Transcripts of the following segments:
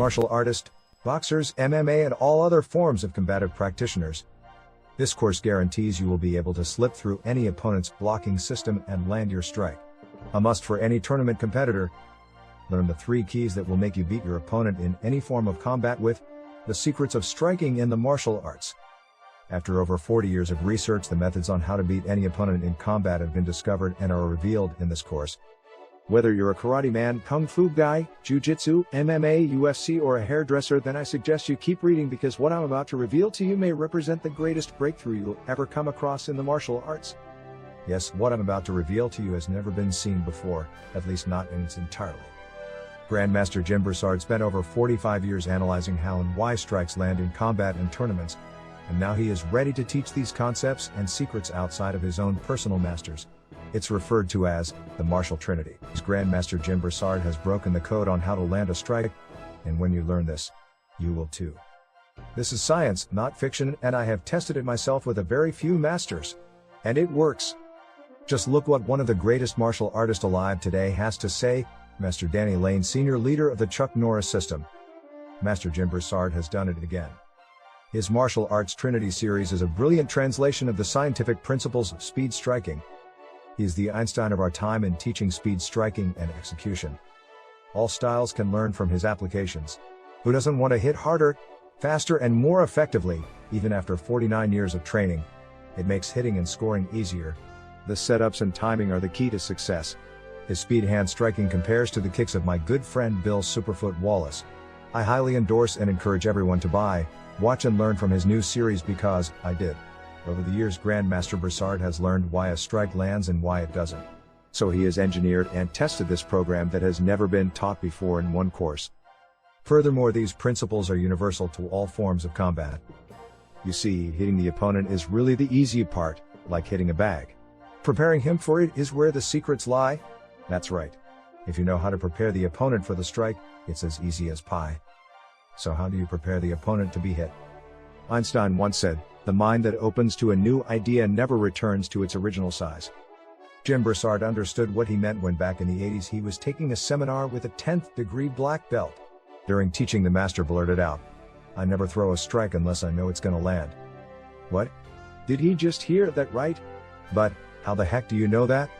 martial artists, boxers, MMA and all other forms of combative practitioners. This course guarantees you will be able to slip through any opponent's blocking system and land your strike. A must for any tournament competitor. Learn the 3 keys that will make you beat your opponent in any form of combat with the secrets of striking in the martial arts. After over 40 years of research, the methods on how to beat any opponent in combat have been discovered and are revealed in this course. Whether you're a karate man, kung fu guy, jiu-jitsu, MMA, UFC or a hairdresser, then I suggest you keep reading, because what I'm about to reveal to you may represent the greatest breakthrough you'll ever come across in the martial arts. Yes, what I'm about to reveal to you has never been seen before, at least not in its entirety. Grandmaster Jim Broussard spent over 45 years analyzing how and why strikes land in combat and tournaments, and now he is ready to teach these concepts and secrets outside of his own personal masters. It's referred to as the Martial Trinity. Grandmaster Jim Broussard has broken the code on how to land a strike, and when you learn this, you will too. This is science, not fiction, and I have tested it myself with a very few masters. And it works. Just look what one of the greatest martial artists alive today has to say, Master Danny Lane, senior leader of the Chuck Norris system. Master Jim Broussard has done it again. His Martial Arts Trinity series is a brilliant translation of the scientific principles of speed striking. He is the Einstein of our time in teaching speed striking and execution. All styles can learn from his applications. Who doesn't want to hit harder, faster and more effectively, even after 49 years of training? It makes hitting and scoring easier. The setups and timing are the key to success. His speed hand striking compares to the kicks of my good friend Bill Superfoot Wallace. I highly endorse and encourage everyone to buy, watch and learn from his new series, because I did. Over the years, Grandmaster Broussard has learned why a strike lands and why it doesn't. So he has engineered and tested this program that has never been taught before in one course. Furthermore, these principles are universal to all forms of combat. You see, hitting the opponent is really the easy part, like hitting a bag. Preparing him for it is where the secrets lie. That's right. If you know how to prepare the opponent for the strike, it's as easy as pie. So how do you prepare the opponent to be hit? Einstein once said, "The mind that opens to a new idea never returns to its original size." Jim Broussard understood what he meant when back in the 80s he was taking a seminar with a 10th degree black belt. During teaching, the master blurted out, "I never throw a strike unless I know it's gonna land." What? Did he just hear that right? But how the heck do you know that?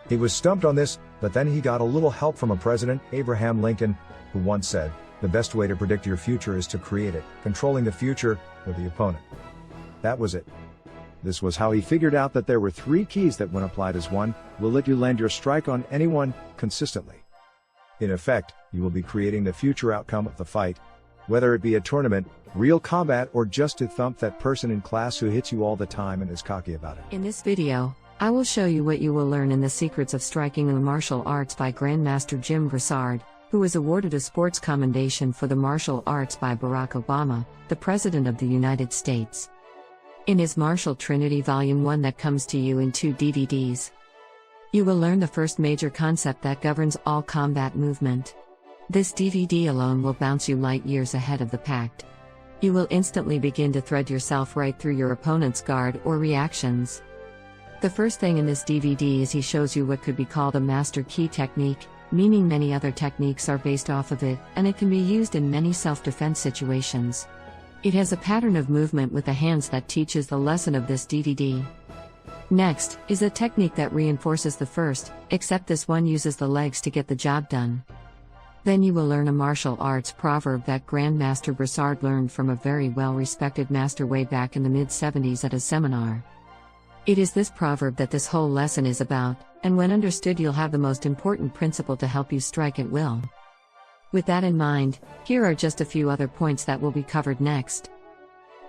He was stumped on this, but then he got a little help from a president, Abraham Lincoln, who once said, "The best way to predict your future is to create it, controlling the future or the opponent." That was it. This was how he figured out that there were 3 keys that, when applied as one, will let you land your strike on anyone, consistently. In effect, you will be creating the future outcome of the fight, whether it be a tournament, real combat, or just to thump that person in class who hits you all the time and is cocky about it. In this video, I will show you what you will learn in the Secrets of Striking in the Martial Arts by Grandmaster Jim Broussard, who was awarded a sports commendation for the martial arts by Barack Obama, the President of the United States. In his Martial Trinity Volume 1 that comes to you in 2 DVDs. You will learn the first major concept that governs all combat movement. This DVD alone will bounce you light years ahead of the pack. You will instantly begin to thread yourself right through your opponent's guard or reactions. The first thing in this DVD is he shows you what could be called a master key technique, meaning many other techniques are based off of it, and it can be used in many self-defense situations. It has a pattern of movement with the hands that teaches the lesson of this DVD. Next is a technique that reinforces the first, except this one uses the legs to get the job done. Then you will learn a martial arts proverb that Grandmaster Broussard learned from a very well-respected master way back in the mid-70s at a seminar. It is this proverb that this whole lesson is about, and when understood you'll have the most important principle to help you strike at will. With that in mind, here are just a few other points that will be covered next.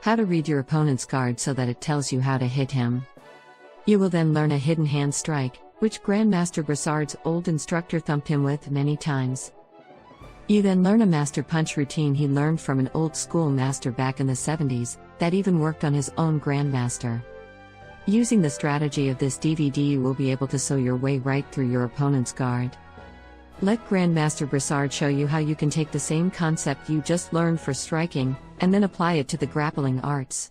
How to read your opponent's guard so that it tells you how to hit him. You will then learn a hidden hand strike, which Grandmaster Broussard's old instructor thumped him with many times. You then learn a master punch routine he learned from an old school master back in the 70s, that even worked on his own Grandmaster. Using the strategy of this DVD you will be able to sew your way right through your opponent's guard. Let Grandmaster Broussard show you how you can take the same concept you just learned for striking, and then apply it to the grappling arts.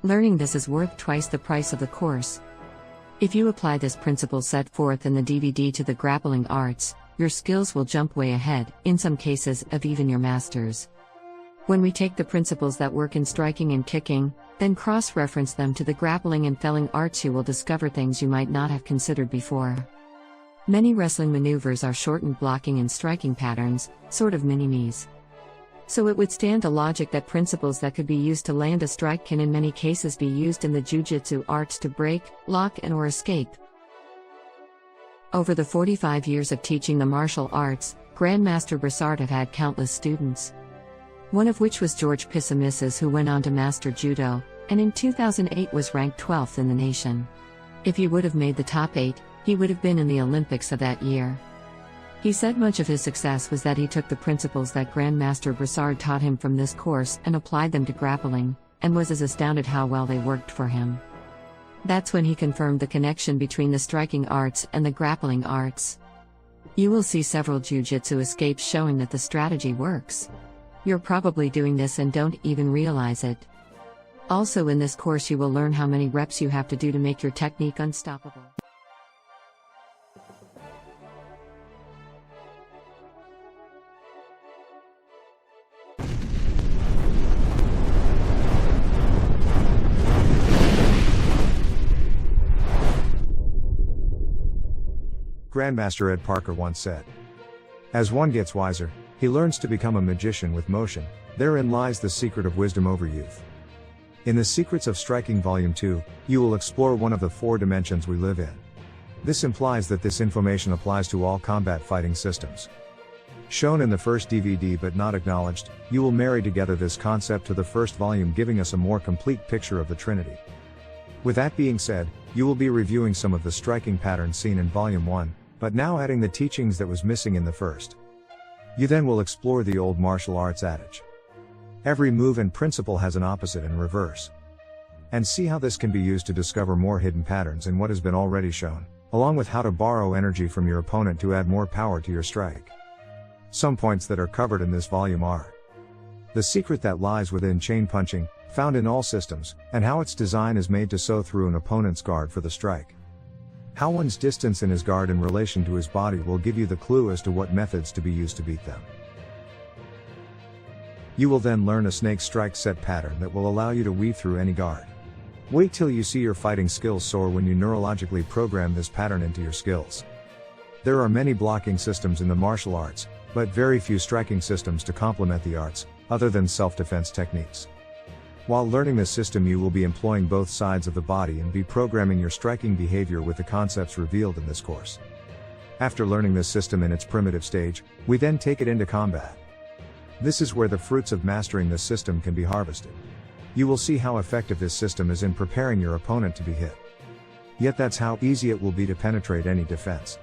Learning this is worth twice the price of the course. If you apply this principle set forth in the DVD to the grappling arts, your skills will jump way ahead, in some cases, of even your masters. When we take the principles that work in striking and kicking, then cross-reference them to the grappling and felling arts, you will discover things you might not have considered before. Many wrestling maneuvers are shortened blocking and striking patterns, sort of mini-me's. So it would stand to logic that principles that could be used to land a strike can in many cases be used in the Jiu-Jitsu arts to break, lock and/or escape. Over the 45 years of teaching the martial arts, Grandmaster Broussard have had countless students. One of which was George Pissamissis, who went on to master Judo, and in 2008 was ranked 12th in the nation. If he would have made the top 8, he would have been in the Olympics of that year. He said much of his success was that he took the principles that Grandmaster Broussard taught him from this course and applied them to grappling, and was as astounded how well they worked for him. That's when he confirmed the connection between the striking arts and the grappling arts. You will see several Jiu-Jitsu escapes showing that the strategy works. You're probably doing this and don't even realize it. Also in this course you will learn how many reps you have to do to make your technique unstoppable. Grandmaster Ed Parker once said, "As one gets wiser, he learns to become a magician with motion. Therein lies the secret of wisdom over youth." In the Secrets of Striking Volume 2, you will explore one of the 4 dimensions we live in. This implies that this information applies to all combat fighting systems. Shown in the first DVD but not acknowledged, you will marry together this concept to the first volume, giving us a more complete picture of the Trinity. With that being said, you will be reviewing some of the striking patterns seen in Volume 1, but now adding the teachings that was missing in the first. You then will explore the old martial arts adage. Every move and principle has an opposite and reverse. And see how this can be used to discover more hidden patterns in what has been already shown, along with how to borrow energy from your opponent to add more power to your strike. Some points that are covered in this volume are: the secret that lies within chain punching, found in all systems, and how its design is made to sew through an opponent's guard for the strike. How one's distance in his guard in relation to his body will give you the clue as to what methods to be used to beat them. You will then learn a snake strike set pattern that will allow you to weave through any guard. Wait till you see your fighting skills soar when you neurologically program this pattern into your skills. There are many blocking systems in the martial arts, but very few striking systems to complement the arts, other than self-defense techniques. While learning this system, you will be employing both sides of the body and be programming your striking behavior with the concepts revealed in this course. After learning this system in its primitive stage, we then take it into combat. This is where the fruits of mastering this system can be harvested. You will see how effective this system is in preparing your opponent to be hit. Yet that's how easy it will be to penetrate any defense.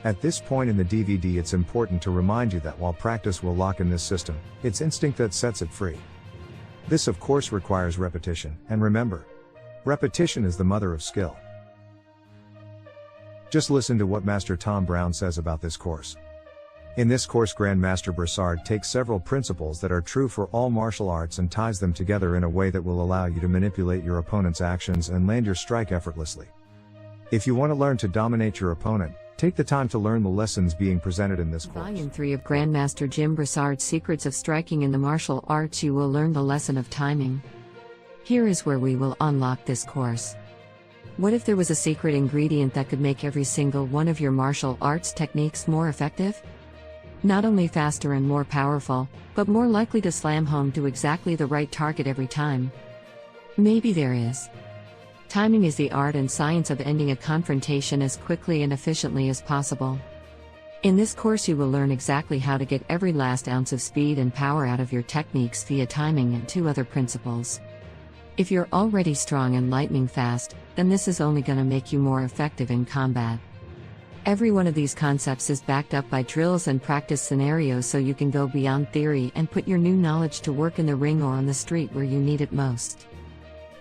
At this point in the DVD, it's important to remind you that while practice will lock in this system, it's instinct that sets it free. This of course requires repetition, and remember, repetition is the mother of skill. Just listen to what Master Tom Brown says about this course. In this course, Grandmaster Broussard takes several principles that are true for all martial arts and ties them together in a way that will allow you to manipulate your opponent's actions and land your strike effortlessly. If you want to learn to dominate your opponent, take the time to learn the lessons being presented in this course. Volume 3 of Grandmaster Jim Broussard's Secrets of Striking in the Martial Arts, you will learn the lesson of timing. Here is where we will unlock this course. What if there was a secret ingredient that could make every single one of your martial arts techniques more effective? Not only faster and more powerful, but more likely to slam home to exactly the right target every time. Maybe there is. Timing is the art and science of ending a confrontation as quickly and efficiently as possible. In this course you will learn exactly how to get every last ounce of speed and power out of your techniques via timing and 2 other principles. If you're already strong and lightning fast, then this is only going to make you more effective in combat. Every one of these concepts is backed up by drills and practice scenarios, so you can go beyond theory and put your new knowledge to work in the ring or on the street where you need it most.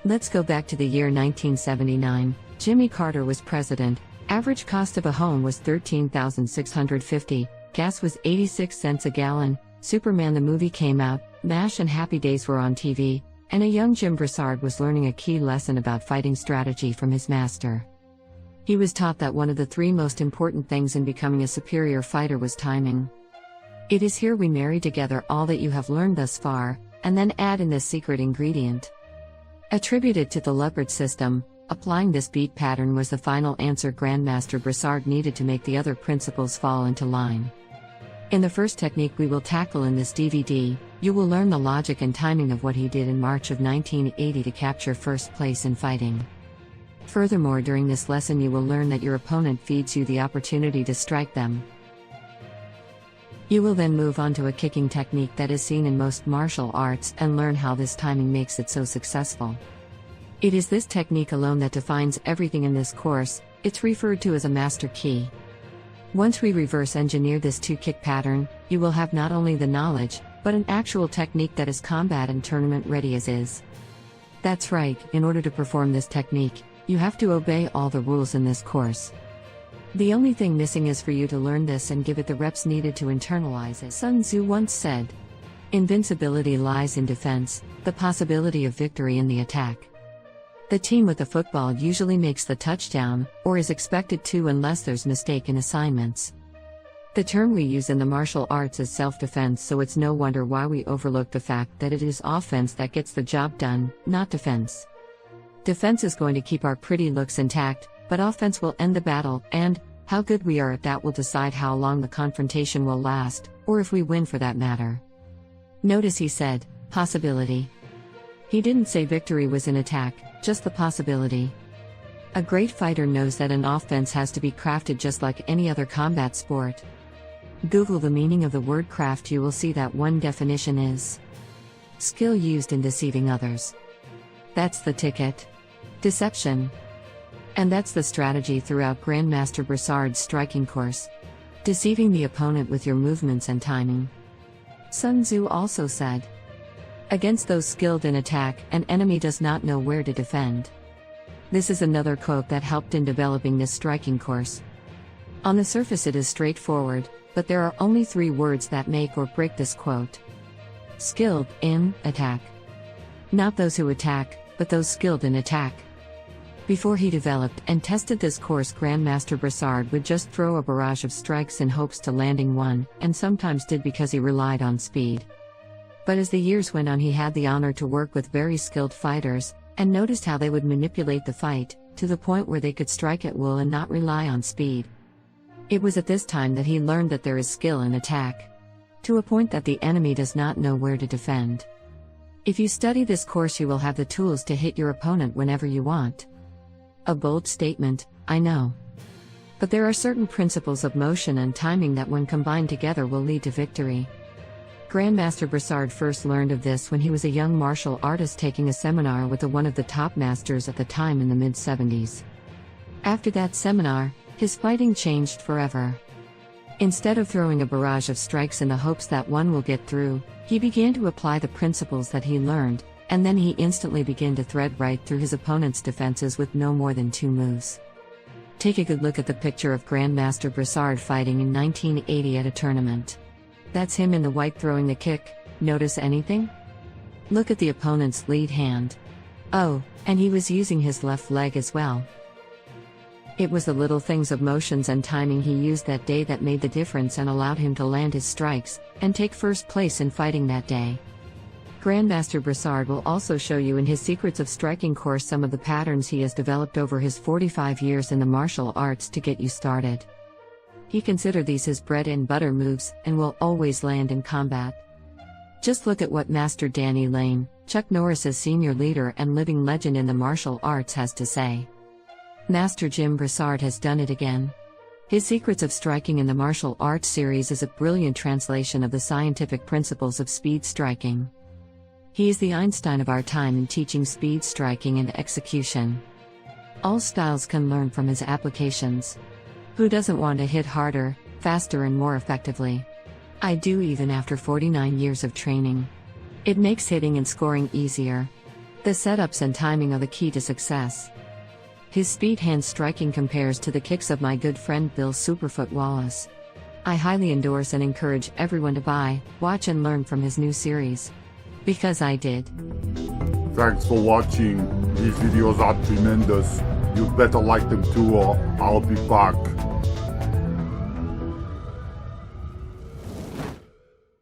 Let's go back to the year 1979. Jimmy Carter was president. Average cost of a home was $13,650. Gas was 86 cents a gallon. Superman the movie came out. MASH and Happy Days were on TV. And a young Jim Broussard was learning a key lesson about fighting strategy from his master. He was taught that one of the three most important things in becoming a superior fighter was timing. It is here we marry together all that you have learned thus far, and then add in this secret ingredient. Attributed to the leopard system, applying this beat pattern was the final answer Grandmaster Brassard needed to make the other principles fall into line. In the first technique we will tackle in this DVD, you will learn the logic and timing of what he did in March of 1980 to capture first place in fighting. Furthermore, during this lesson you will learn that your opponent feeds you the opportunity to strike them. You will then move on to a kicking technique that is seen in most martial arts and learn how this timing makes it so successful. It is this technique alone that defines everything in this course. It's referred to as a master key. Once we reverse engineer this two-kick pattern, you will have not only the knowledge, but an actual technique that is combat and tournament ready as is. That's right, in order to perform this technique, you have to obey all the rules in this course. The only thing missing is for you to learn this and give it the reps needed to internalize it. Sun Tzu once said, "Invincibility lies in defense, the possibility of victory in the attack." The team with the football usually makes the touchdown, or is expected to unless there's mistake in assignments. The term we use in the martial arts is self-defense, so it's no wonder why we overlook the fact that it is offense that gets the job done, not defense. Defense is going to keep our pretty looks intact, but offense will end the battle, and how good we are at that will decide how long the confrontation will last, or if we win for that matter. Notice he said, possibility. He didn't say victory was in attack, just the possibility. A great fighter knows that an offense has to be crafted just like any other combat sport. Google the meaning of the word craft, you will see that one definition is skill used in deceiving others. That's the ticket. Deception. And that's the strategy throughout Grandmaster Brassard's striking course. Deceiving the opponent with your movements and timing. Sun Tzu also said, "Against those skilled in attack, an enemy does not know where to defend." This is another quote that helped in developing this striking course. On the surface it is straightforward, but there are only three words that make or break this quote. Skilled in attack. Not those who attack, but those skilled in attack. Before he developed and tested this course, Grandmaster Brassard would just throw a barrage of strikes in hopes to landing one, and sometimes did because he relied on speed. But as the years went on, he had the honor to work with very skilled fighters, and noticed how they would manipulate the fight, to the point where they could strike at will and not rely on speed. It was at this time that he learned that there is skill in attack. To a point that the enemy does not know where to defend. If you study this course, you will have the tools to hit your opponent whenever you want. A bold statement, I know. But there are certain principles of motion and timing that when combined together will lead to victory. Grandmaster Brassard first learned of this when he was a young martial artist taking a seminar with one of the top masters at the time in the mid-70s. After that seminar, his fighting changed forever. Instead of throwing a barrage of strikes in the hopes that one will get through, he began to apply the principles that he learned, and then he instantly began to thread right through his opponent's defenses with no more than 2 moves. Take a good look at the picture of Grandmaster Brassard fighting in 1980 at a tournament. That's him in the white throwing the kick. Notice anything? Look at the opponent's lead hand. Oh, and he was using his left leg as well. It was the little things of motions and timing he used that day that made the difference and allowed him to land his strikes, and take first place in fighting that day. Grandmaster Brassard will also show you in his Secrets of Striking course some of the patterns he has developed over his 45 years in the martial arts to get you started. He considered these his bread and butter moves, and will always land in combat. Just look at what Master Danny Lane, Chuck Norris's senior leader and living legend in the martial arts, has to say. Master Jim Brassard has done it again. His Secrets of Striking in the Martial Arts series is a brilliant translation of the scientific principles of speed striking. He is the Einstein of our time in teaching speed striking and execution. All styles can learn from his applications. Who doesn't want to hit harder, faster and more effectively? I do, even after 49 years of training. It makes hitting and scoring easier. The setups and timing are the key to success. His speed hand striking compares to the kicks of my good friend Bill Superfoot Wallace. I highly endorse and encourage everyone to buy, watch and learn from his new series. Because I did. Thanks for watching. These videos are tremendous. You better like them too, or I'll be back.